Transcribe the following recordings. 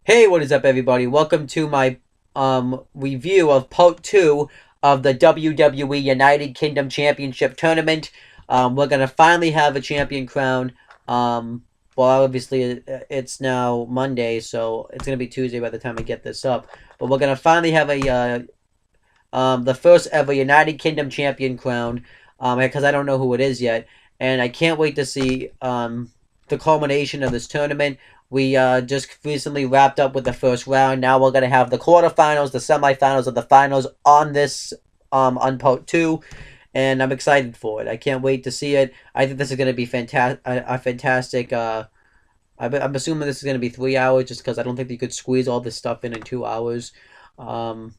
Hey, what is up, everybody? Welcome to my review of part 2 of the WWE United Kingdom Championship Tournament. We're gonna finally have a champion crown. Well, obviously it's now Monday, so it's gonna be Tuesday by the time I get this up. But we're gonna finally have a the first ever United Kingdom champion crown. Because I don't know who it is yet, and I can't wait to see the culmination of this tournament. We just recently wrapped up with the first round. Now we're gonna have the quarterfinals, the semifinals, and the finals on this on part 2, and I'm excited for it. I can't wait to see it. I think this is gonna be fantastic. A fantastic. I'm assuming this is gonna be 3 hours, just because I don't think you could squeeze all this stuff in 2 hours. Um,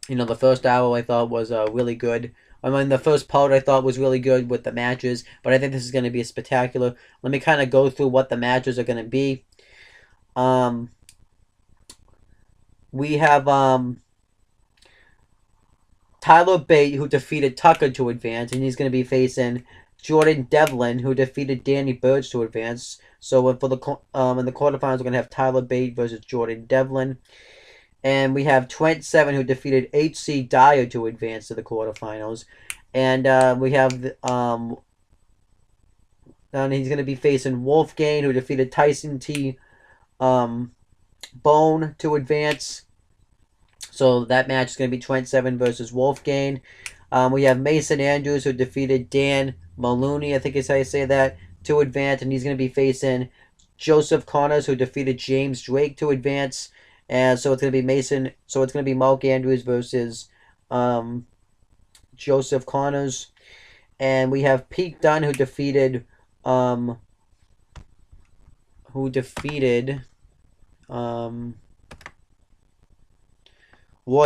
the first hour I thought was really good. I mean, the first part I thought was really good with the matches, but I think this is going to be spectacular. Let me kind of go through what the matches are going to be. Um, we have Tyler Bate, who defeated Tucker to advance, and he's going to be facing Jordan Devlin, who defeated Danny Burch to advance. So for the in the quarterfinals, we're going to have Tyler Bate versus Jordan Devlin. And we have Trent Seven, who defeated H.C. Dyer to advance to the quarterfinals. And we have and he's going to be facing Wolfgang, who defeated Tyson T. Bone to advance. So that match is going to be Trent Seven versus Wolfgang. We have Mason Andrews, who defeated Dan Maloney, I think is how you say that, to advance. And he's going to be facing Joseph Connors, who defeated James Drake to advance. And so it's going to be Mason. So it's going to be Mark Andrews versus Joseph Connors. And we have Pete Dunne, who defeated Roy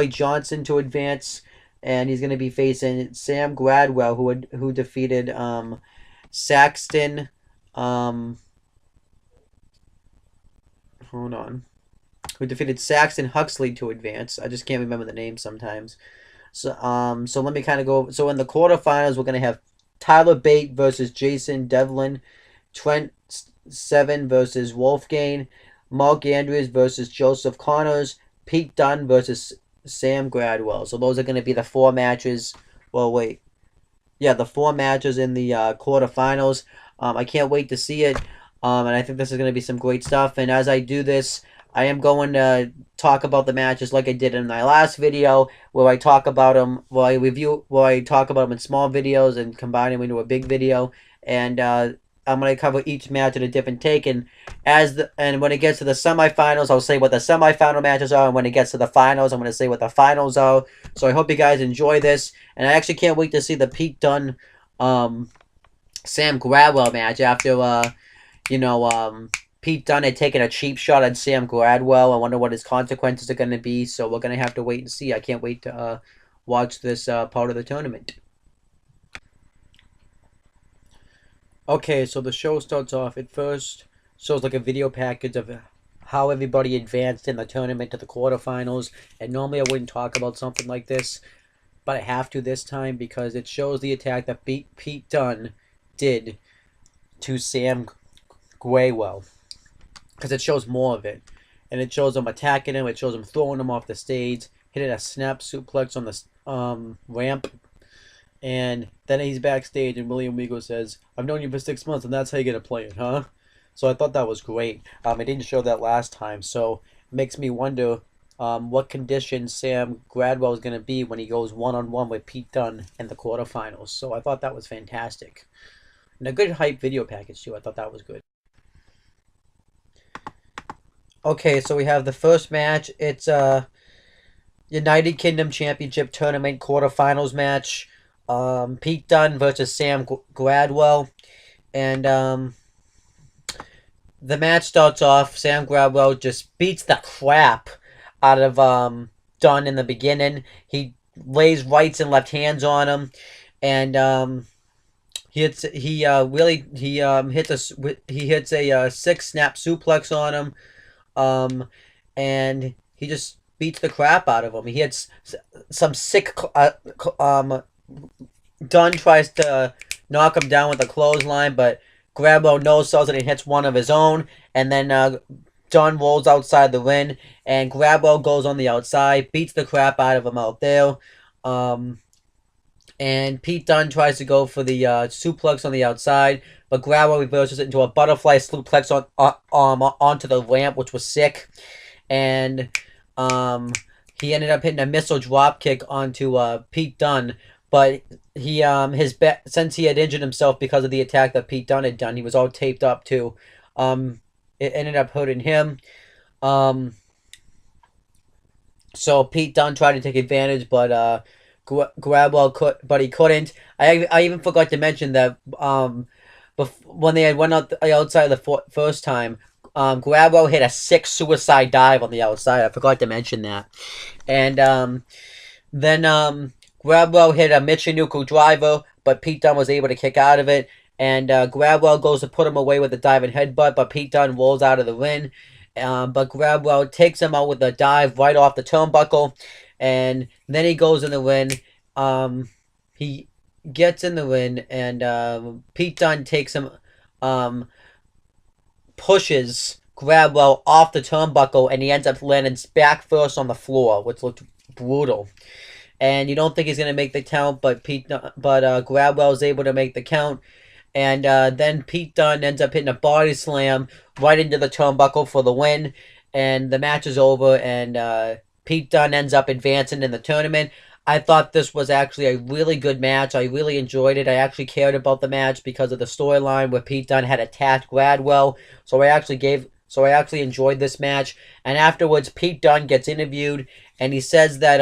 Johnson to advance, and he's going to be facing Sam Gradwell, who defeated Saxton. Hold on. Who defeated Saxton Huxley to advance. I just can't remember the name sometimes. So let me kind of go. So in the quarterfinals, we're going to have Tyler Bate versus Jason Devlin, Trent Seven versus Wolfgang, Mark Andrews versus Joseph Connors, Pete Dunne versus Sam Gradwell. So those are going to be the 4 matches. Well, wait. Yeah, the 4 matches in the quarterfinals. I can't wait to see it. And I think this is going to be some great stuff. And as I do this, I am going to talk about the matches like I did in my last video, where I talk about them, where I talk about them in small videos and combine them into a big video. And I'm going to cover each match in a different take. And when it gets to the semifinals, I'll say what the semifinal matches are. And when it gets to the finals, I'm going to say what the finals are. So I hope you guys enjoy this. And I actually can't wait to see the Pete Dunne, Sam Gradwell match after, Pete Dunne had taken a cheap shot at Sam Gradwell. I wonder what his consequences are going to be. So we're going to have to wait and see. I can't wait to watch this part of the tournament. Okay, so the show starts off. It first shows like a video package of how everybody advanced in the tournament to the quarterfinals. And normally I wouldn't talk about something like this, but I have to this time because it shows the attack that Pete Dunne did to Sam Gradwell. Because it shows more of it. And it shows him attacking him. It shows him throwing him off the stage. Hitting a snap suplex on the ramp. And then he's backstage and William Regal says, "I've known you for 6 months and that's how you're going to play it, huh?" So I thought that was great. I didn't show that last time. So it makes me wonder what condition Sam Gradwell is going to be when he goes one-on-one with Pete Dunne in the quarterfinals. So I thought that was fantastic. And a good hype video package too. I thought that was good. Okay, so we have the first match. It's a United Kingdom Championship Tournament quarterfinals match. Pete Dunne versus Sam Gradwell. And the match starts off. Sam Gradwell just beats the crap out of Dunne in the beginning. He lays rights and left hands on him. And he hits a 6 snap suplex on him. And he just beats the crap out of him. He hits some sick. Dunne tries to knock him down with a clothesline, but Grabwell no sells it and hits one of his own. And then Dunne rolls outside the ring, and Grabwell goes on the outside, beats the crap out of him out there. And Pete Dunne tries to go for the suplex on the outside, but Grabwell reverses it into a butterfly suplex onto the ramp, which was sick. And he ended up hitting a missile drop kick onto Pete Dunne, but he since he had injured himself because of the attack that Pete Dunne had done, he was all taped up too. It ended up hurting him. So Pete Dunne tried to take advantage, but Grabwell but he couldn't. I even forgot to mention that when they had went out outside the first time, Grabwell hit a 6 suicide dive on the outside. I forgot to mention that. And then Grabwell hit a Michinoku driver, but Pete Dunne was able to kick out of it. And Grabwell goes to put him away with a diving headbutt, but Pete Dunne rolls out of the ring. But Grabwell takes him out with a dive right off the turnbuckle. And then he goes in the ring. He gets in the ring, and Pete Dunne takes him, pushes Grabwell off the turnbuckle, and he ends up landing back first on the floor, which looked brutal. And you don't think he's gonna make the count, but Grabwell is able to make the count. And then Pete Dunne ends up hitting a body slam right into the turnbuckle for the win. And the match is over, and Pete Dunne ends up advancing in the tournament. I thought this was actually a really good match. I really enjoyed it. I actually cared about the match because of the storyline where Pete Dunne had attacked Grabwell. So I actually enjoyed this match. And afterwards, Pete Dunne gets interviewed, and he says that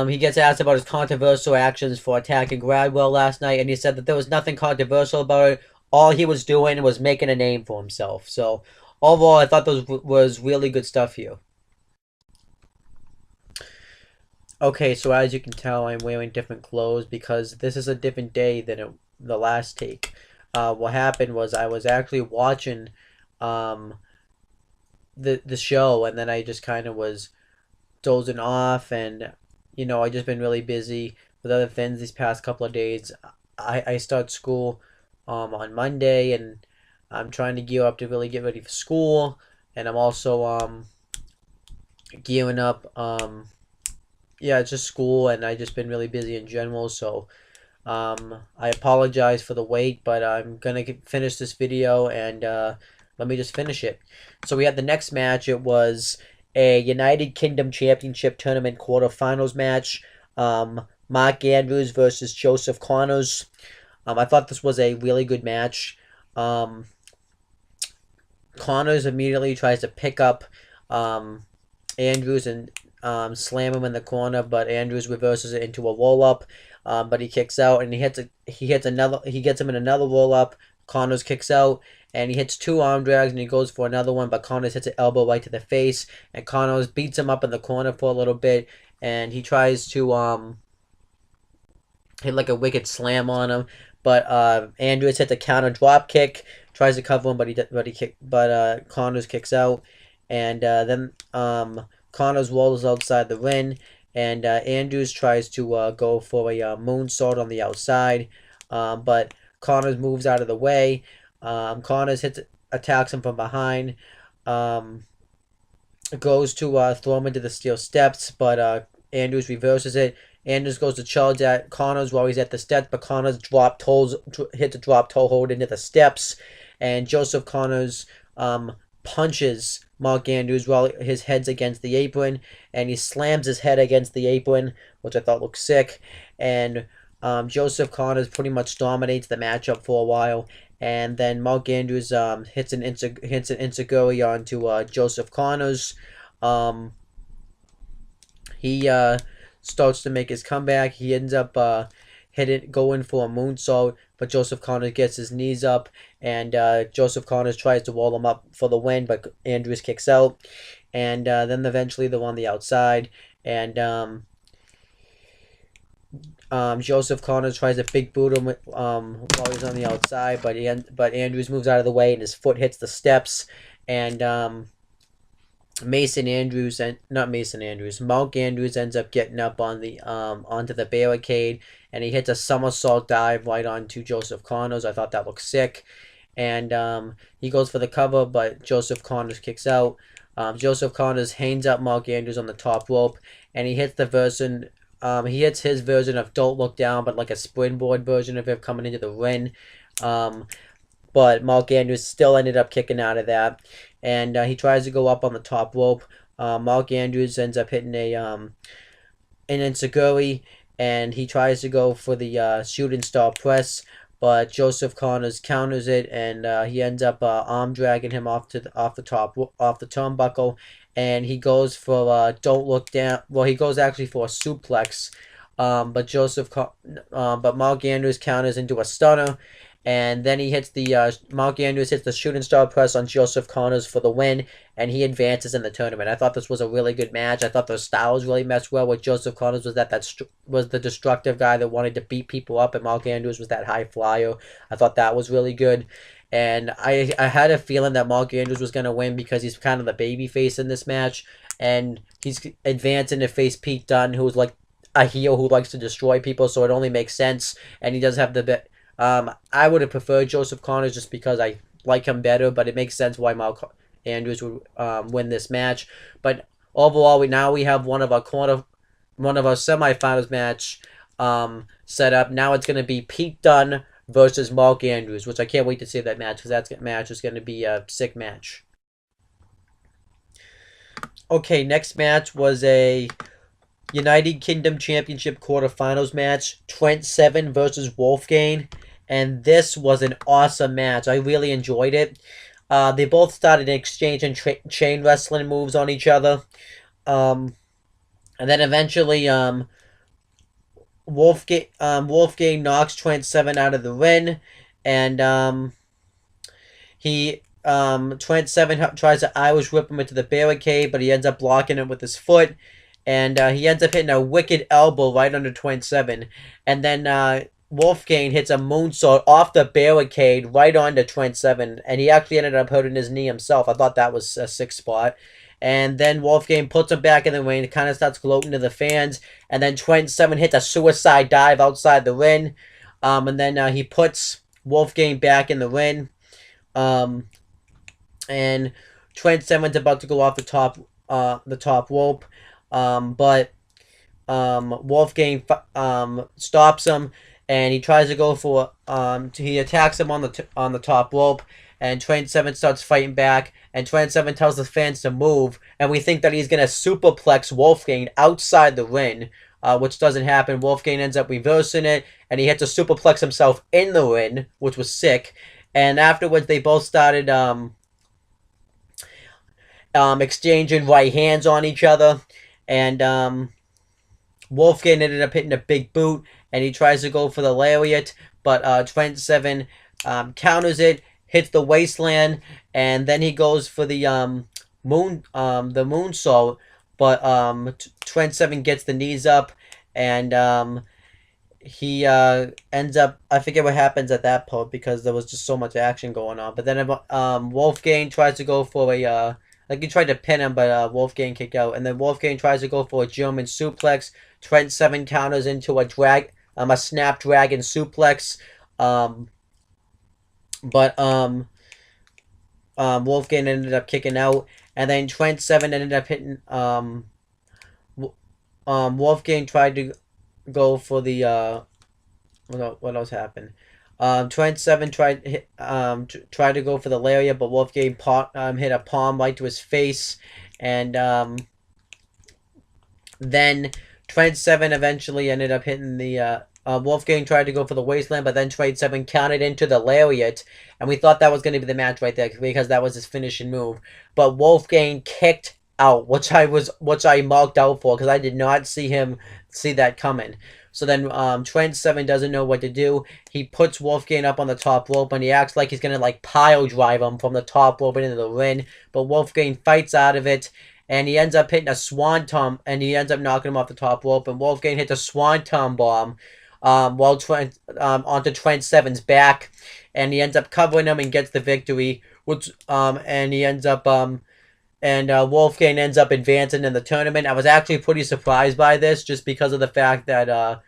he gets asked about his controversial actions for attacking Grabwell last night, and he said that there was nothing controversial about it. All he was doing was making a name for himself. So overall, I thought this was really good stuff here. Okay, so as you can tell, I'm wearing different clothes because this is a different day than the last take. What happened was I was actually watching the show, and then I just kind of was dozing off, and I just been really busy with other things these past couple of days. I start school on Monday, and I'm trying to gear up to really get ready for school, and I'm also gearing up. Yeah, it's just school, and I just been really busy in general. So I apologize for the wait, but I'm gonna finish this video, and let me just finish it. So we had the next match. It was a United Kingdom Championship Tournament quarterfinals match. Mark Andrews versus Joseph Connors. I thought this was a really good match. Connors immediately tries to pick up Andrews and slam him in the corner, but Andrews reverses it into a roll up. But he kicks out, and he gets him in another roll up. Connors kicks out, and he hits 2 arm drags, and he goes for another one, but Connors hits an elbow right to the face, and Connors beats him up in the corner for a little bit, and he tries to hit like a wicked slam on him, but Andrews hits a counter drop kick, tries to cover him, but Connors kicks out, and then Connors rolls outside the ring, and Andrews tries to go for a moonsault on the outside, but Connors moves out of the way. Connors attacks him from behind, goes to throw him into the steel steps, but Andrews reverses it. Andrews goes to charge at Connors while he's at the steps, but Connors hits a drop toe hold into the steps, and Joseph Connors punches Mark Andrews while his head's against the apron, and he slams his head against the apron, which I thought looked sick, and Joseph Connors pretty much dominates the matchup for a while, and then Mark Andrews hits an enziguri onto Joseph Connors. He starts to make his comeback. He ends up going for a moonsault, but Joseph Connors gets his knees up, and Joseph Connors tries to wall him up for the win, but Andrews kicks out, and then eventually they're on the outside, and Joseph Connors tries to big boot him while he's on the outside, but Andrews moves out of the way, and his foot hits the steps, and Mark Andrews ends up getting up on the onto the barricade, and he hits a somersault dive right onto Joseph Connors. I thought that looked sick, and he goes for the cover, but Joseph Connors kicks out. Joseph Connors hangs up Mark Andrews on the top rope, and he hits the version. He hits his version of "Don't Look Down," but like a springboard version of it coming into the ring. Um, but Mark Andrews still ended up kicking out of that, and he tries to go up on the top rope. Mark Andrews ends up hitting an enziguri, and he tries to go for the shooting star press, but Joseph Connors counters it, and he ends up arm dragging him off the turnbuckle, and he goes for don't look down. Well, he goes actually for a suplex, but Mark Andrews counters into a stunner. And then he hits Mark Andrews hits the shooting star press on Joseph Connors for the win, and he advances in the tournament. I thought this was a really good match. I thought their styles really meshed well with Joseph Connors was was the destructive guy that wanted to beat people up, and Mark Andrews was that high flyer. I thought that was really good. And I had a feeling that Mark Andrews was going to win because he's kind of the baby face in this match, and he's advancing to face Pete Dunne, who's like a heel who likes to destroy people, so it only makes sense. And he does have the bit. I would have preferred Joseph Connors just because I like him better, but it makes sense why Mark Andrews would win this match. But overall, we have one of our semifinals match set up. Now it's going to be Pete Dunne versus Mark Andrews, which I can't wait to see that match because that match is going to be a sick match. Okay, next match was a United Kingdom Championship quarterfinals match. Trent Seven versus Wolfgang. And this was an awesome match. I really enjoyed it. They both started exchanging chain wrestling moves on each other. And then eventually, Wolfgang knocks Trent Seven out of the ring. And Trent Seven tries to Irish whip him into the barricade, but he ends up blocking it with his foot. And he ends up hitting a wicked elbow right under Trent Seven. And then Wolfgang hits a moonsault off the barricade right onto Trent Seven. And he actually ended up hurting his knee himself. I thought that was a sick spot. And then Wolfgang puts him back in the ring. It kind of starts gloating to the fans. And then Trent Seven hits a suicide dive outside the ring. And then he puts Wolfgang back in the ring. And Trent Seven's about to go off the top rope. But Wolfgang stops him, and he tries to go for he attacks him on the top rope, and Trent Seven starts fighting back, and Trent Seven tells the fans to move, and we think that he's gonna superplex Wolfgang outside the ring, which doesn't happen. Wolfgang ends up reversing it, and he hits a superplex himself in the ring, which was sick. And afterwards, they both started exchanging right hands on each other. And Wolfgang ended up hitting a big boot, and he tries to go for the lariat, but Trent Seven counters it, hits the waistland, and then he goes for the moonsault, but Trent Seven gets the knees up, and he ends up, I forget what happens at that point because there was just so much action going on. But then Wolfgang tries to go for a like he tried to pin him, but Wolfgang kicked out. And then Wolfgang tries to go for a German suplex. Trent Seven counters into a snapdragon suplex. But Wolfgang ended up kicking out. And then Trent Seven ended up hitting. Wolfgang tried to go for the what else happened? Trent Seven tried to go for the lariat, but Wolfgang hit a palm right to his face, and then Trent Seven eventually ended up hitting the. Wolfgang tried to go for the waistland, but then Trent Seven counted into the lariat, and we thought that was going to be the match right there because that was his finishing move. But Wolfgang kicked out, which I marked out for because I did not see that coming. So then Trent Seven doesn't know what to do. He puts Wolfgang up on the top rope, and he acts like he's going to like pile drive him from the top rope into the ring. But Wolfgang fights out of it, and he ends up hitting a swanton, and he ends up knocking him off the top rope. And Wolfgang hits a swanton bomb while onto Trent Seven's back, and he ends up covering him and gets the victory. And he ends up Wolfgang ends up advancing in the tournament. I was actually pretty surprised by this, just because of the fact that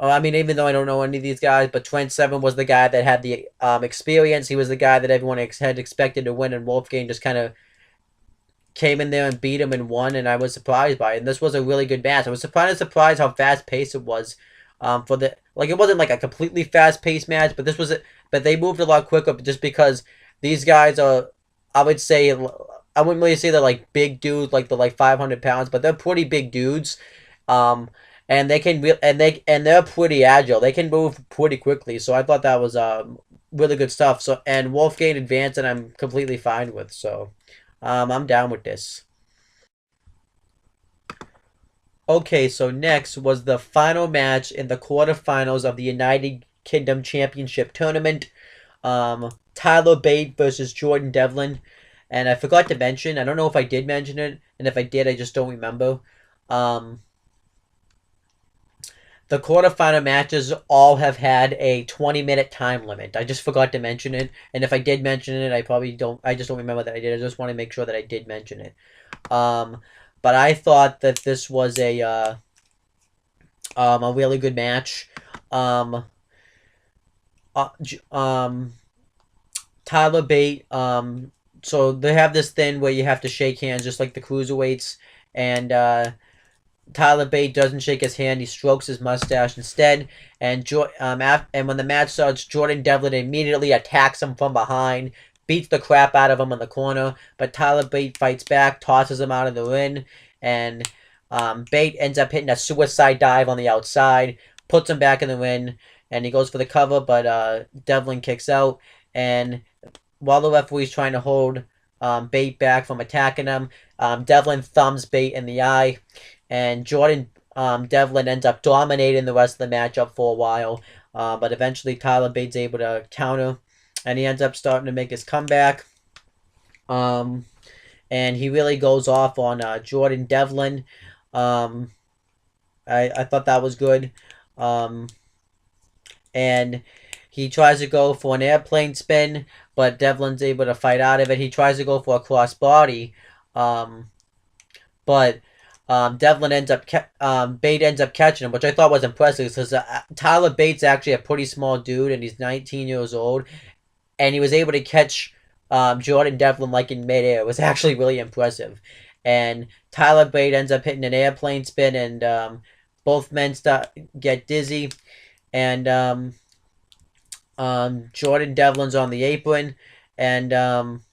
I mean, even though I don't know any of these guys, but Trent Seven was the guy that had the experience. He was the guy that everyone had expected to win, and Wolfgang just kind of came in there and beat him and won, and I was surprised by it. And this was a really good match. I was surprised how fast paced it was. For the it wasn't like a completely fast paced match, but this was it. But they moved a lot quicker just because these guys are. I would say I wouldn't really say they're like big dudes, like they're like 500 pounds, but they're pretty big dudes. Um, and they can and they're pretty agile. They can move pretty quickly. So I thought that was really good stuff. So and Wolfgang advanced, and I'm completely fine with. So I'm down with this. Okay, so next was the final match in the quarterfinals of the United Kingdom Championship Tournament. Tyler Bate versus Jordan Devlin. And I forgot to mention, I don't know if I did mention it, and if I did, I just don't remember. Um, the quarterfinal matches all have had a 20-minute time limit. I just forgot to mention it, and if I did mention it, I probably don't. I just don't remember that I did. I just want to make sure that I did mention it. Um, but I thought that this was a really good match. Um, uh, um, Tyler Bate. So they have this thing where you have to shake hands, just like the cruiserweights, and Tyler Bate doesn't shake his hand; he strokes his mustache instead. And when the match starts, Jordan Devlin immediately attacks him from behind, beats the crap out of him in the corner. But Tyler Bate fights back, tosses him out of the ring, and Bate ends up hitting a suicide dive on the outside, puts him back in the ring, and he goes for the cover. But Devlin kicks out, and while the referee's trying to hold Bate back from attacking him, Devlin thumbs Bate in the eye, and Jordan Devlin ends up dominating the rest of the matchup for a while. But eventually Tyler Bate's able to counter, and he ends up starting to make his comeback. Um, and he really goes off on Jordan Devlin. Um, I thought that was good. Um, and he tries to go for an airplane spin, but Devlin's able to fight out of it. He tries to go for a crossbody, um, but Devlin ends up Bate ends up catching him, which I thought was impressive because Tyler Bate's actually a pretty small dude, and he's 19 years old, and he was able to catch Jordan Devlin like in midair. It was actually really impressive, and Tyler Bate ends up hitting an airplane spin, and both men get dizzy, and Jordan Devlin's on the apron, and um,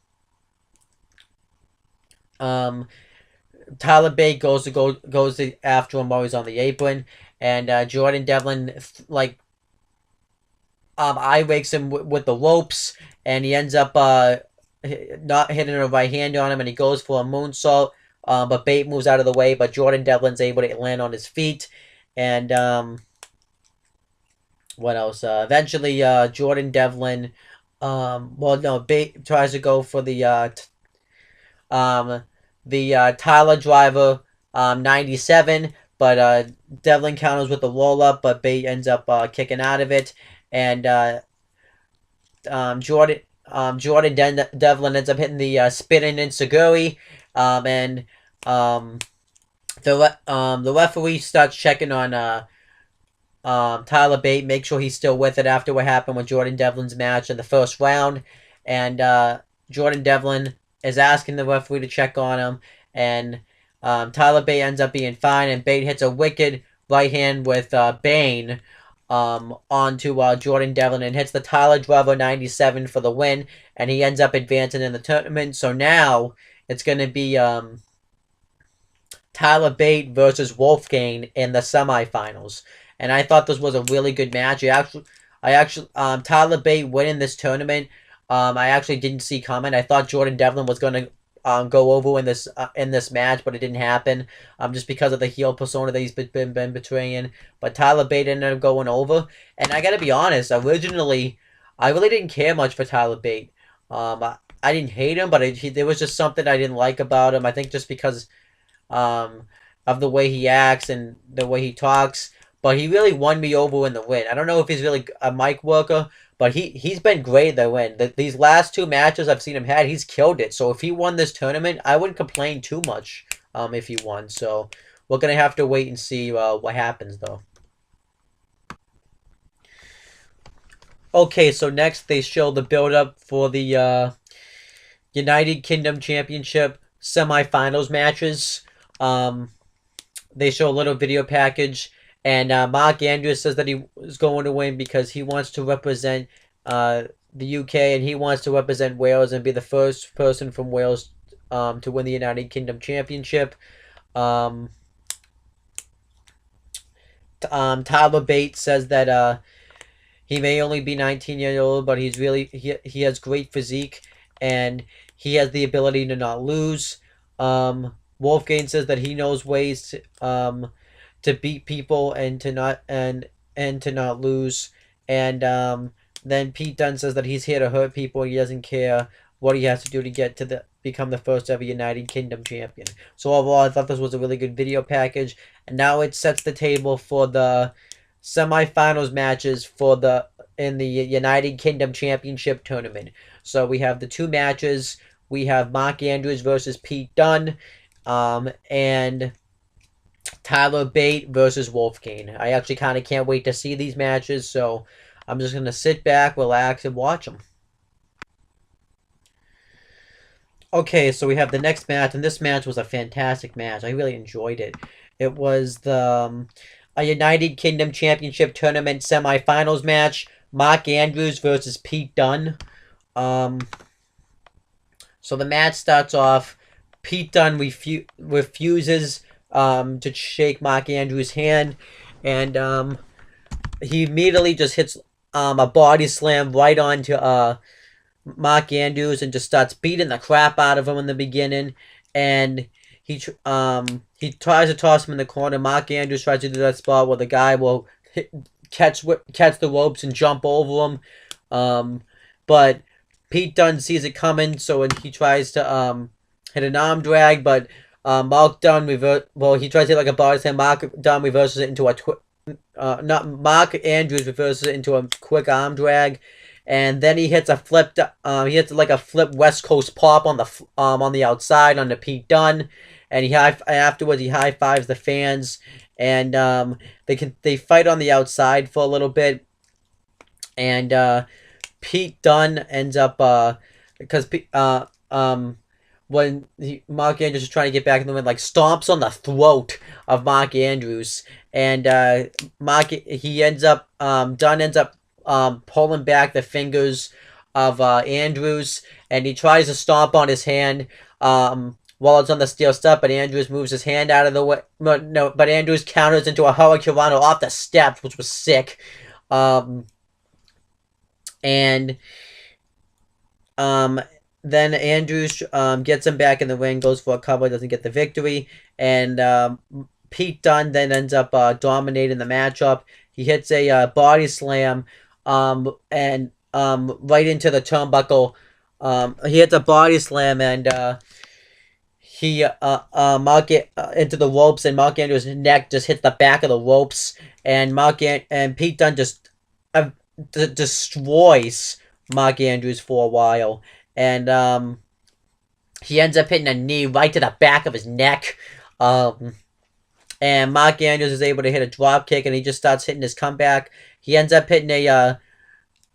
Tyler Bate goes after him while he's on the apron, and Jordan Devlin eye rakes him with the ropes, and he ends up not hitting a right hand on him, and he goes for a moonsault. But Bate moves out of the way, but Jordan Devlin's able to land on his feet, and what else? Eventually, Jordan Devlin, well, no, Bate tries to go for um, the Tyler Driver 97, but Devlin counters with the roll up, but Bate ends up kicking out of it, and Devlin ends up hitting the spinning Insaguri, and the referee starts checking on Tyler Bate, make sure he's still with it after what happened with Jordan Devlin's match in the first round. And Jordan Devlin is asking the referee to check on him. And Tyler Bate ends up being fine. And Bate hits a wicked right hand with Bane onto Jordan Devlin and hits the Tyler Driver 97 for the win. And he ends up advancing in the tournament. So now it's going to be Tyler Bate versus Wolfgang in the semifinals. And I thought this was a really good match. Tyler Bate winning this tournament, I actually didn't see coming. I thought Jordan Devlin was going to go over in this match, but it didn't happen. Just because of the heel persona that he's been betraying. But Tyler Bate ended up going over, and I gotta be honest. Originally, I really didn't care much for Tyler Bate. I didn't hate him, but there was just something I didn't like about him. I think just because um, of the way he acts and the way he talks. But he really won me over in the win. I don't know if he's really a mic worker, but he's been great in the win. These last two matches I've seen him had, he's killed it. So if he won this tournament, I wouldn't complain too much if he won. So we're going to have to wait and see what happens, though. Okay, so next they show the build-up for the United Kingdom Championship semifinals matches. Um, they show a little video package, and Mark Andrews says that he is going to win because he wants to represent the UK, and he wants to represent Wales and be the first person from Wales to win the United Kingdom Championship. Um, Tyler Bate says that he may only be 19 years old, but he has great physique, and he has the ability to not lose. Wolfgang says that he knows ways to beat people and to not lose. And then Pete Dunne says that he's here to hurt people. He doesn't care what he has to do to get to become the first ever United Kingdom champion. So overall, I thought this was a really good video package, and now it sets the table for the semifinals matches for in the United Kingdom Championship tournament. So we have the two matches. We have Mark Andrews versus Pete Dunne, and Tyler Bate versus Wolfgang. I actually kind of can't wait to see these matches, so I'm just going to sit back, relax, and watch them. Okay, so we have the next match, and this match was a fantastic match. I really enjoyed it. It was a United Kingdom Championship Tournament semifinals match. Mark Andrews versus Pete Dunne. So the match starts off. Pete Dunne refuses to shake Mark Andrews' hand, and he immediately just hits a body slam right onto Mark Andrews and just starts beating the crap out of him in the beginning. And he tries to toss him in the corner. Mark Andrews tries to do that spot where the guy will catch the ropes and jump over him. But Pete Dunne sees it coming, so he tries to hit an arm drag, but Mark Dunne he tries to hit like a body slam. Mark Dunne reverses it into not Mark Andrews reverses it into a quick arm drag, and then he hits a flip. He hits like a flip West Coast pop on the outside on the Pete Dunne, and afterwards he high fives the fans, and they fight on the outside for a little bit, and Pete Dunne ends up because when Mark Andrews is trying to get back in the ring, like stomps on the throat of Mark Andrews, and Dunne ends up pulling back the fingers of Andrews, and he tries to stomp on his hand while it's on the steel step, but Andrews moves his hand out of the way. No, but Andrews counters into a hurricanrana off the steps, which was sick. And then Andrews gets him back in the ring, goes for a cover, doesn't get the victory, and Pete Dunne then ends up dominating the matchup. He hits a body slam and right into the turnbuckle. He hits a body slam, and he into the ropes, and Mark Andrews' neck just hits the back of the ropes, and Pete Dunne just destroys Mark Andrews for a while, and he ends up hitting a knee right to the back of his neck, and Mark Andrews is able to hit a drop kick, and he just starts hitting his comeback. He ends up hitting a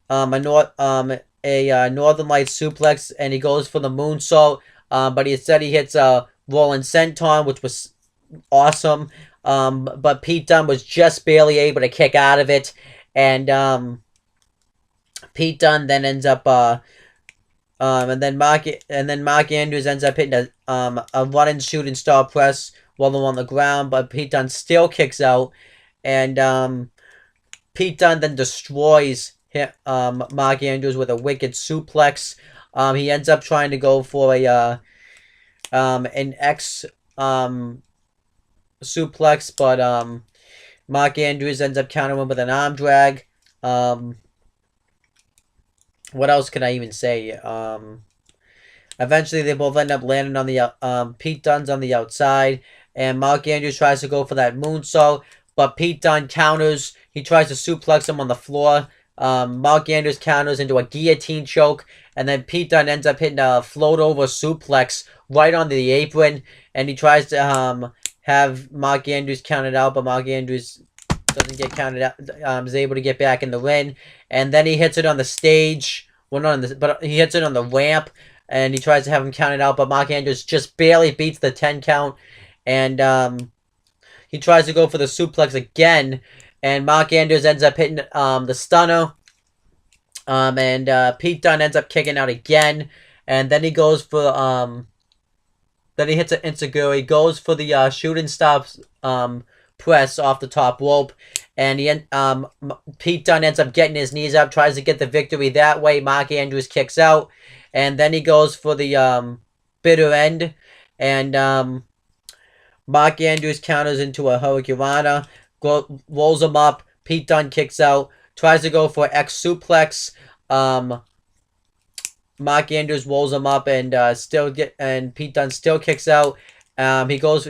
Northern Lights suplex, and he goes for the moonsault, but instead he hits a rolling senton, which was awesome, but Pete Dunne was just barely able to kick out of it, and Pete Dunne then ends up and then Mark Andrews ends up hitting a running shooting star press while they're on the ground, but Pete Dunne still kicks out, and Pete Dunne then destroys Mark Andrews with a wicked suplex. He ends up trying to go for an X suplex, but Mark Andrews ends up countering him with an arm drag. What else can I even say? Eventually, they both end up landing on the Pete Dunne's on the outside, and Mark Andrews tries to go for that moonsault, but Pete Dunne counters. He tries to suplex him on the floor. Mark Andrews counters into a guillotine choke, and then Pete Dunne ends up hitting a float over suplex right onto the apron, and he tries to have Mark Andrews counted out, but Mark Andrews doesn't get counted out. Is able to get back in the ring, and then he hits it on the stage. Well, not on the, but he hits it on the ramp, and he tries to have him counted out, but Mark Andrews just barely beats the 10 count, and he tries to go for the suplex again, and Mark Andrews ends up hitting the stunner, and Pete Dunne ends up kicking out again, and then he goes for then he hits an Insecure. He goes for the shooting star press off the top rope, and Pete Dunne ends up getting his knees up, tries to get the victory that way. Mark Andrews kicks out, and then he goes for the bitter end, and Mark Andrews counters into a Hurricanrana, rolls him up. Pete Dunne kicks out, tries to go for X suplex. Mark Andrews rolls him up, and Pete Dunne still kicks out. He goes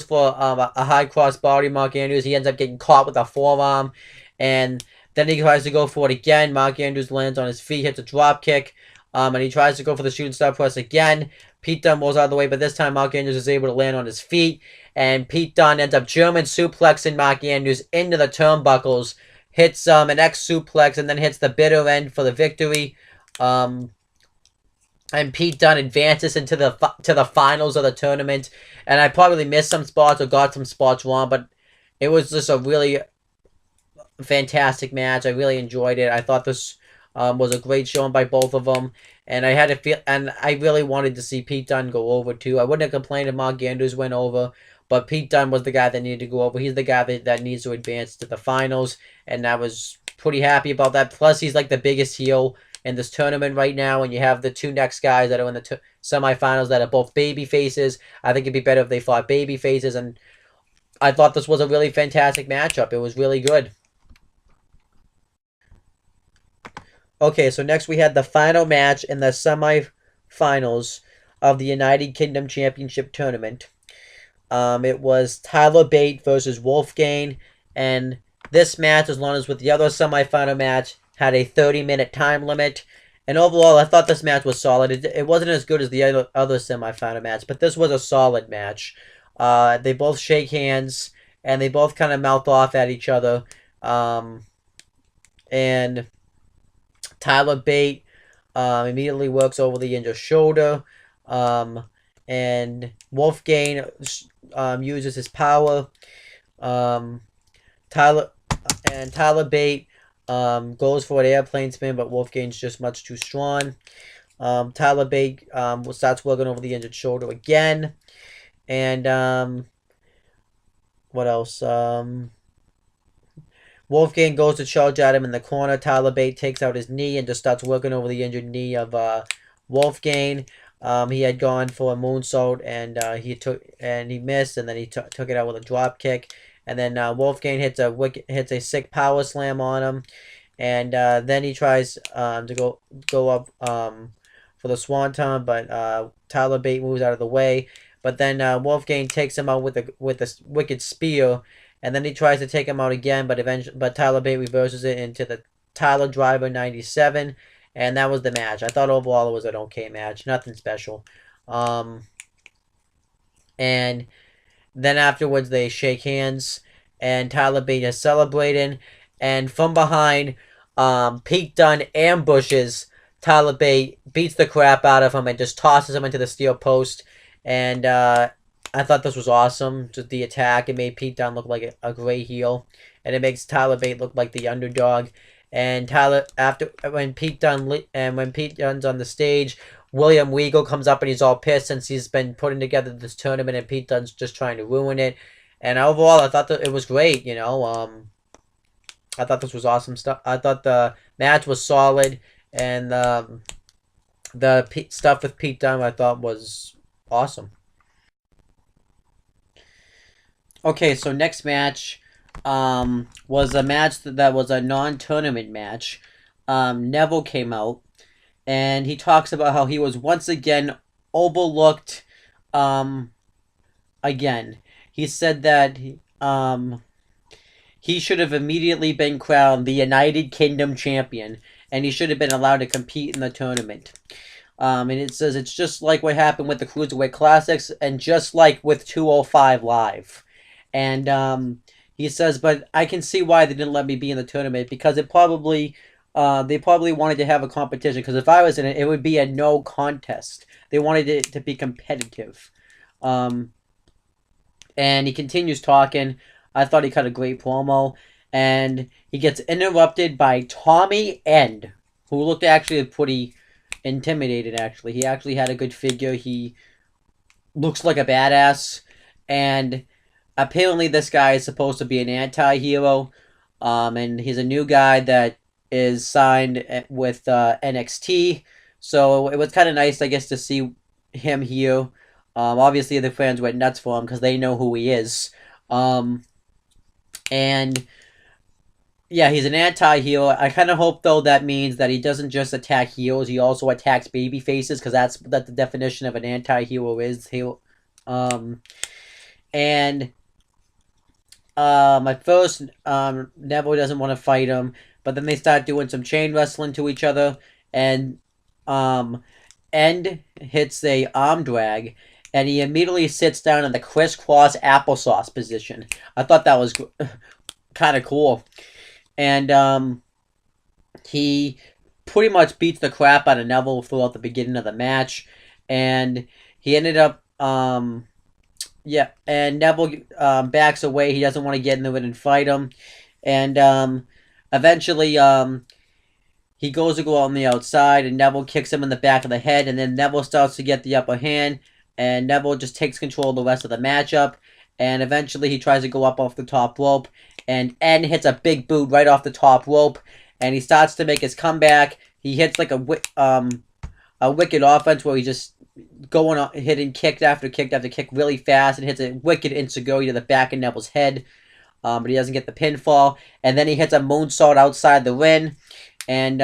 for a high cross body. Mark Andrews, he ends up getting caught with a forearm, and then he tries to go for it again. Mark Andrews lands on his feet, hits a drop kick, and he tries to go for the shooting star press again. Pete Dunne rolls out of the way, but this time Mark Andrews is able to land on his feet, and Pete Dunne ends up German suplexing Mark Andrews into the turnbuckles, hits an X suplex, and then hits the bitter end for the victory. And Pete Dunne advances into the finals of the tournament. And I probably missed some spots or got some spots wrong, but it was just a really fantastic match. I really enjoyed it. I thought this was a great showing by both of them, and I really wanted to see Pete Dunne go over too. I wouldn't have complained if Mark Andrews went over, but Pete Dunne was the guy that needed to go over. He's the guy that needs to advance to the finals, and I was pretty happy about that. Plus, he's like the biggest heel in this tournament right now, and you have the two next guys that are in the semifinals that are both baby faces. I think it'd be better if they fought baby faces, and I thought this was a really fantastic matchup. It was really good. Okay, so next we had the final match in the semifinals of the United Kingdom Championship Tournament. It was Tyler Bate versus Wolfgang, and this match, as long as with the other semifinal match, had a 30-minute time limit. And overall, I thought this match was solid. It wasn't as good as the other semifinal match, but this was a solid match. They both shake hands, and they both kind of mouth off at each other. And Tyler Bate immediately works over the injured shoulder. And Wolfgang uses his power. Tyler Bate goes for an airplane spin, but Wolfgang's just much too strong. Tyler Bate starts working over the injured shoulder again. And what else? Wolfgang goes to charge at him in the corner. Tyler Bate takes out his knee and just starts working over the injured knee of Wolfgang. He had gone for a moonsault, and he missed, and then he took it out with a drop kick. And then Wolfgang hits a sick power slam on him, and then he tries to go up for the swanton, but Tyler Bate moves out of the way. But then Wolfgang takes him out with a wicked spear, and then he tries to take him out again, but Tyler Bate reverses it into the Tyler Driver 97, and that was the match. I thought overall it was an okay match, nothing special. And then afterwards they shake hands, and Tyler Bate is celebrating, and from behind, Pete Dunne ambushes Tyler Bate, beats the crap out of him, and just tosses him into the steel post. And I thought this was awesome. Just the attack, it made Pete Dunne look like a great heel, and it makes Tyler Bate look like the underdog. And when Pete Dunne's on the stage, William Regal comes up and he's all pissed since he's been putting together this tournament, and Pete Dunne's just trying to ruin it. And overall, I thought that it was great. I thought this was awesome stuff. I thought the match was solid, and the stuff with Pete Dunne I thought was awesome. Okay, so next match was a match that was a non-tournament match. Neville came out, and he talks about how he was once again overlooked again. He said that he should have immediately been crowned the United Kingdom champion, and he should have been allowed to compete in the tournament. And it says it's just like what happened with the Cruiserweight Classics, and just like with 205 Live. And He says, but I can see why they didn't let me be in the tournament because it probably they probably wanted to have a competition. Because if I was in it, it would be a no contest. They wanted it to be competitive. Um, and he continues talking. I thought he cut a great promo, and he gets interrupted by Tommy End, who looked actually pretty intimidated. Actually, he actually had a good figure. He looks like a badass, and apparently this guy is supposed to be an anti-hero, and he's a new guy that is signed with NXT. So it was kind of nice, I guess, to see him here. Obviously, the fans went nuts for him because they know who he is. And yeah, he's an anti-hero. I kind of hope though that means that he doesn't just attack heroes; he also attacks baby faces because that's the definition of an anti-hero is. Um, and at first, Neville doesn't want to fight him, but then they start doing some chain wrestling to each other, and End hits a arm drag, and he immediately sits down in the crisscross applesauce position. I thought that was kind of cool, and he pretty much beats the crap out of Neville throughout the beginning of the match, and he ended up yeah, and Neville backs away. He doesn't want to get in the ring and fight him. And eventually he goes to go on the outside, and Neville kicks him in the back of the head, and then Neville starts to get the upper hand, and Neville just takes control of the rest of the matchup, and eventually he tries to go up off the top rope, and N hits a big boot right off the top rope, and he starts to make his comeback. He hits like a wicked offense where he just going on, hitting kick after kick after kick really fast, and hits a wicked insecurity to the back of Neville's head. But he doesn't get the pinfall, and then he hits a moonsault outside the ring, and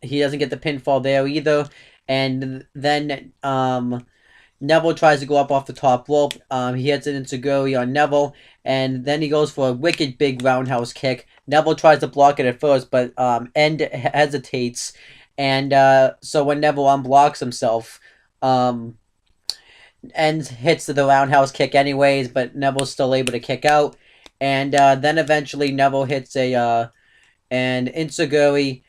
he doesn't get the pinfall there either. And then Neville tries to go up off the top rope. He hits an insecurity on Neville, and then he goes for a wicked big roundhouse kick. Neville tries to block it at first, but End hesitates. And so when Neville unblocks himself, End hits the roundhouse kick anyways, but Neville's still able to kick out. And then eventually Neville hits an Insuguri.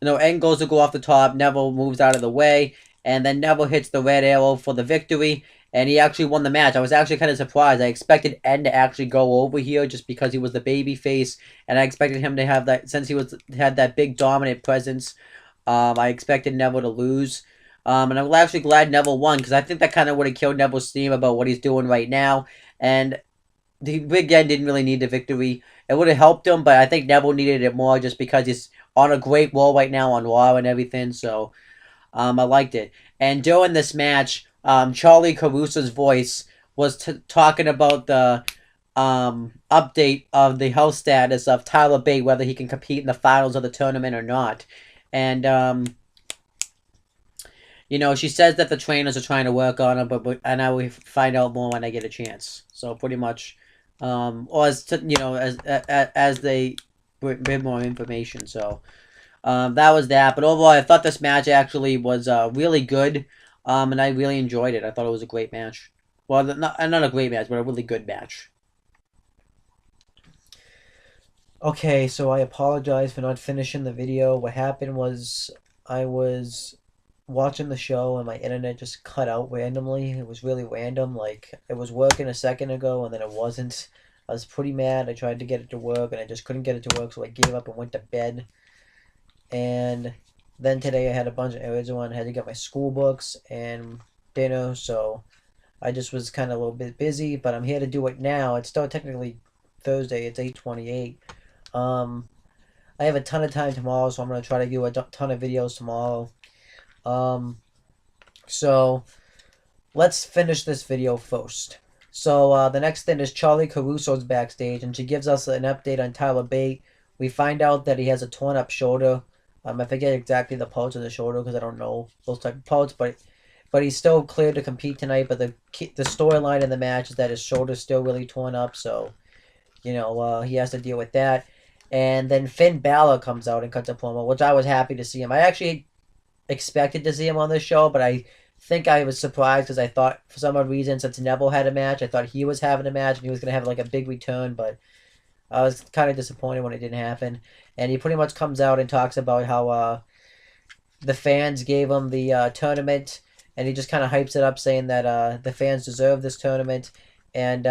No, End goes to go off the top. Neville moves out of the way. And then Neville hits the red arrow for the victory. And he actually won the match. I was actually kind of surprised. I expected End to actually go over here just because he was the baby face. And I expected him to have that, since he had that big dominant presence. I expected Neville to lose. And I'm actually glad Neville won, because I think that kind of would have killed Neville's steam about what he's doing right now. And the Big End didn't really need the victory. It would have helped him, but I think Neville needed it more just because he's on a great roll right now on Raw and everything. So I liked it. And during this match, Charlie Caruso's voice was talking about the update of the health status of Tyler Bate, whether he can compete in the finals of the tournament or not. And you know, she says that the trainers are trying to work on him, and I will find out more when I get a chance. So pretty much, or as to, you know, as they bring more information. So that was that. But overall, I thought this match actually was really good, and I really enjoyed it. I thought it was a great match. Well, not a great match, but a really good match. Okay, so I apologize for not finishing the video. What happened was I was watching the show and my internet just cut out randomly. It was really random. Like, it was working a second ago and then it wasn't. I was pretty mad. I tried to get it to work and I just couldn't get it to work, so I gave up and went to bed. And then today I had a bunch of errands on. I had to get my school books and dinner, so I just was kind of a little bit busy, but I'm here to do it now. It's still technically Thursday. It's 8:28. I have a ton of time tomorrow, so I'm going to try to do a ton of videos tomorrow. So let's finish this video first. So the next thing is Charlie Caruso's backstage, and she gives us an update on Tyler Bate. We find out that he has a torn up shoulder. I forget exactly the parts of the shoulder because I don't know those type of parts, but he's still cleared to compete tonight. But the storyline in the match is that his shoulder's still really torn up, so you know he has to deal with that. And then Finn Balor comes out and cuts a promo, which I was happy to see him. I actually expected to see him on this show, but I think I was surprised because I thought for some odd reason since Neville had a match, I thought he was having a match and he was gonna have like a big return, but I was kind of disappointed when it didn't happen. And he pretty much comes out and talks about how the fans gave him the tournament, and he just kind of hypes it up, saying that the fans deserve this tournament. And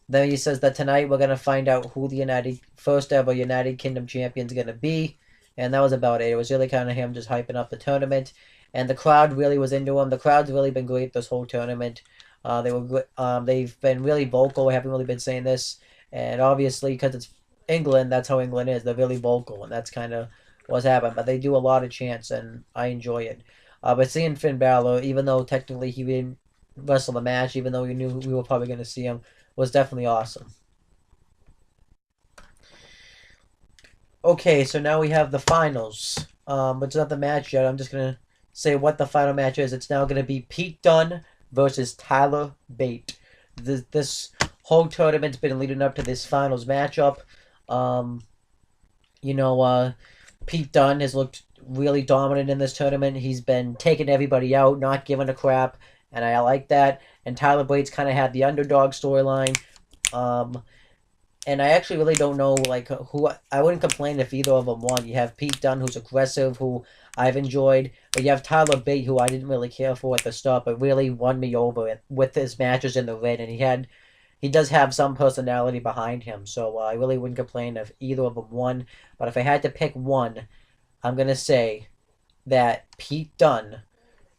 then he says that tonight we're gonna find out who the first ever United Kingdom champion is gonna be, and that was about it. It was really kind of him just hyping up the tournament, and the crowd really was into him. The crowd's really been great this whole tournament. They've been really vocal. I haven't really been saying this, and obviously because it's England, that's how England is. They're really vocal, and that's kind of what's happened. But they do a lot of chants, and I enjoy it. But seeing Finn Balor, even though technically he didn't wrestle the match, even though we knew we were probably going to see him, was definitely awesome. Okay, so now we have the finals. But it's not the match yet. I'm just going to say what the final match is. It's now going to be Pete Dunne versus Tyler Bate. This whole tournament's been leading up to this finals matchup. You know, Pete Dunne has looked really dominant in this tournament. He's been taking everybody out, not giving a crap, and I like that. And Tyler Bates kind of had the underdog storyline. And I actually really don't know like who I wouldn't complain if either of them won. You have Pete Dunne, who's aggressive, who I've enjoyed, but you have Tyler Bate, who I didn't really care for at the start, but really won me over with his matches in the ring, and he does have some personality behind him, so I really wouldn't complain if either of them won. But if I had to pick one, I'm gonna say that Pete Dunne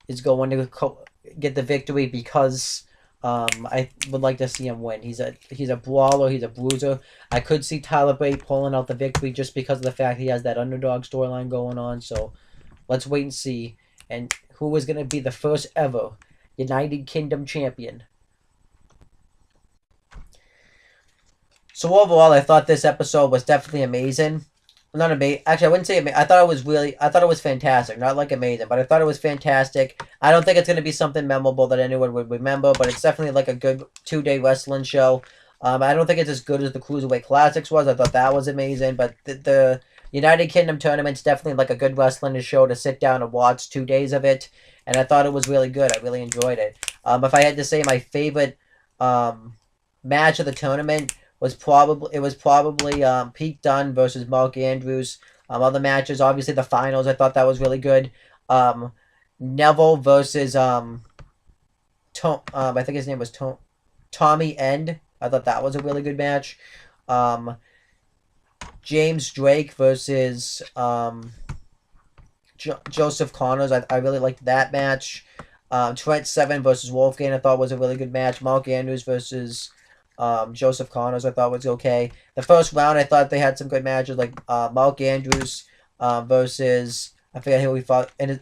is going to get the victory because I would like to see him win. He's a brawler. He's a bruiser. I could see Tyler Bate pulling out the victory just because of the fact he has that underdog storyline going on. So let's wait and see. And who is going to be the first ever United Kingdom champion? So overall, I thought this episode was definitely amazing. Not amazing. Actually, I wouldn't say amazing. I thought it was fantastic. Not like amazing, but I thought it was fantastic. I don't think it's going to be something memorable that anyone would remember, but it's definitely like a good 2-day wrestling show. I don't think it's as good as the Cruiserweight Classics was. I thought that was amazing, but the United Kingdom tournament's definitely like a good wrestling show to sit down and watch 2 days of it, and I thought it was really good. I really enjoyed it. If I had to say my favorite match of the tournament, was probably Pete Dunne versus Mark Andrews. Other matches, obviously the finals, I thought that was really good. Neville versus I think his name was Tommy End. I thought that was a really good match. James Drake versus Joseph Connors. I really liked that match. Trent Seven versus Wolfgang, I thought was a really good match. Mark Andrews versus Joseph Connors, I thought was okay. The first round, I thought they had some good matches, like Mark Andrews versus I forget who we fought in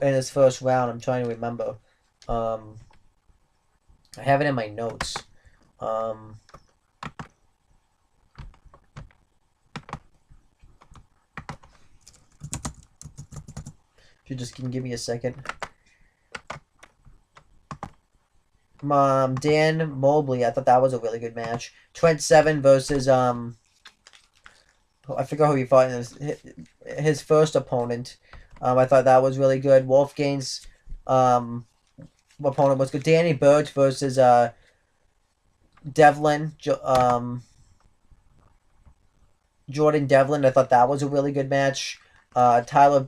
his first round. I'm trying to remember. I have it in my notes. If you just can give me a second. Dan Mobley, I thought that was a really good match. Trent Seven versus I forgot who he fought in his first opponent. I thought that was really good. Wolfgang's opponent was good. Danny Burch versus Devlin. Jordan Devlin, I thought that was a really good match. Tyler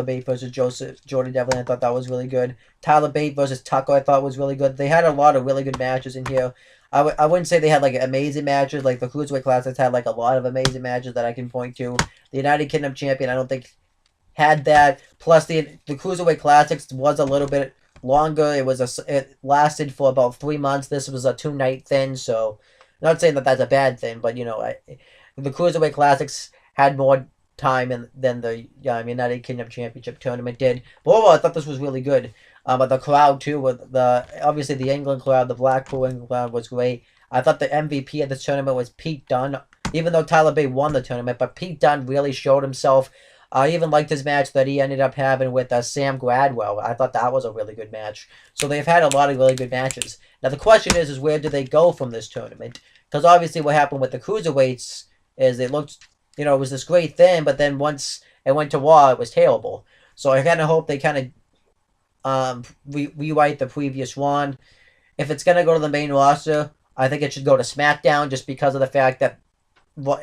Bate versus Jordan Devlin, I thought that was really good. Tyler Bate versus Tucker, I thought was really good. They had a lot of really good matches in here. I wouldn't say they had like amazing matches. Like the Cruiserweight Classics had like a lot of amazing matches that I can point to. The United Kingdom champion, I don't think had that. Plus the Cruiserweight Classics was a little bit longer. It lasted for about 3 months. This was a 2-night thing, so I'm not saying that that's a bad thing, but you know, the Cruiserweight Classics had more time than the United Kingdom Championship tournament did. But overall, I thought this was really good. But the crowd too, with obviously the England crowd, the Blackpool England crowd was great. I thought the MVP of this tournament was Pete Dunne, even though Tyler Bate won the tournament. But Pete Dunne really showed himself. I even liked his match that he ended up having with Sam Grabwell. I thought that was a really good match. So they've had a lot of really good matches. Now the question is where do they go from this tournament? Because obviously what happened with the Cruiserweights is it looked, it was this great thing, but then once it went to Raw, it was terrible. So I kind of hope they kind of rewrite the previous one. If it's gonna go to the main roster, I think it should go to SmackDown just because of the fact that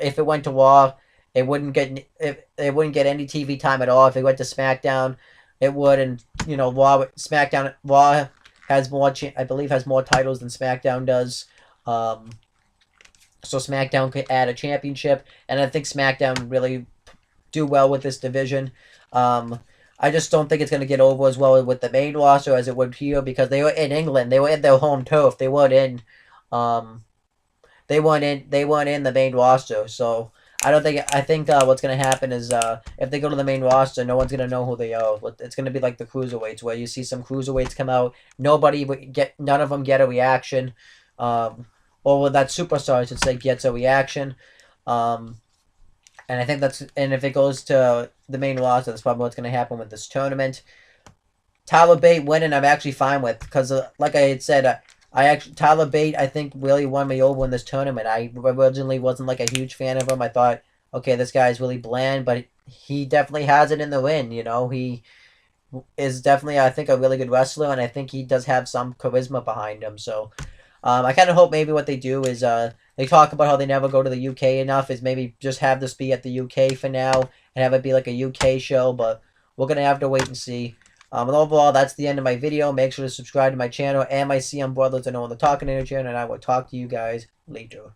if it went to Raw, it wouldn't get any TV time at all. If it went to SmackDown, it would, and Raw has more I believe has more titles than SmackDown does. Um, so SmackDown could add a championship, and I think SmackDown really do well with this division. Um, I just don't think it's going to get over as well with the main roster as it would here because they were in England. They were in their home turf. They weren't in. Um, they weren't in. They weren't in the main roster. So I don't think. I think what's going to happen is if they go to the main roster, no one's going to know who they are. It's going to be like the cruiserweights, where you see some cruiserweights come out. None of them get a reaction. Or with that superstar, I should say, gets a reaction. Um, and I think and if it goes to the main roster, that's probably what's going to happen with this tournament. Tyler Bate winning, I'm actually fine with, because like I had said, Tyler Bate, I think, really won me over in this tournament. I originally wasn't like a huge fan of him. I thought, okay, this guy's really bland, but he definitely has it in the win. He is definitely, I think, a really good wrestler, and I think he does have some charisma behind him. So I kind of hope maybe what they do is they talk about how they never go to the UK enough, is maybe just have this be at the UK for now and have it be like a UK show, but we're going to have to wait and see. And overall, that's the end of my video. Make sure to subscribe to my channel and my CM Brothers. I know when they're talking to your channel, and I will talk to you guys later.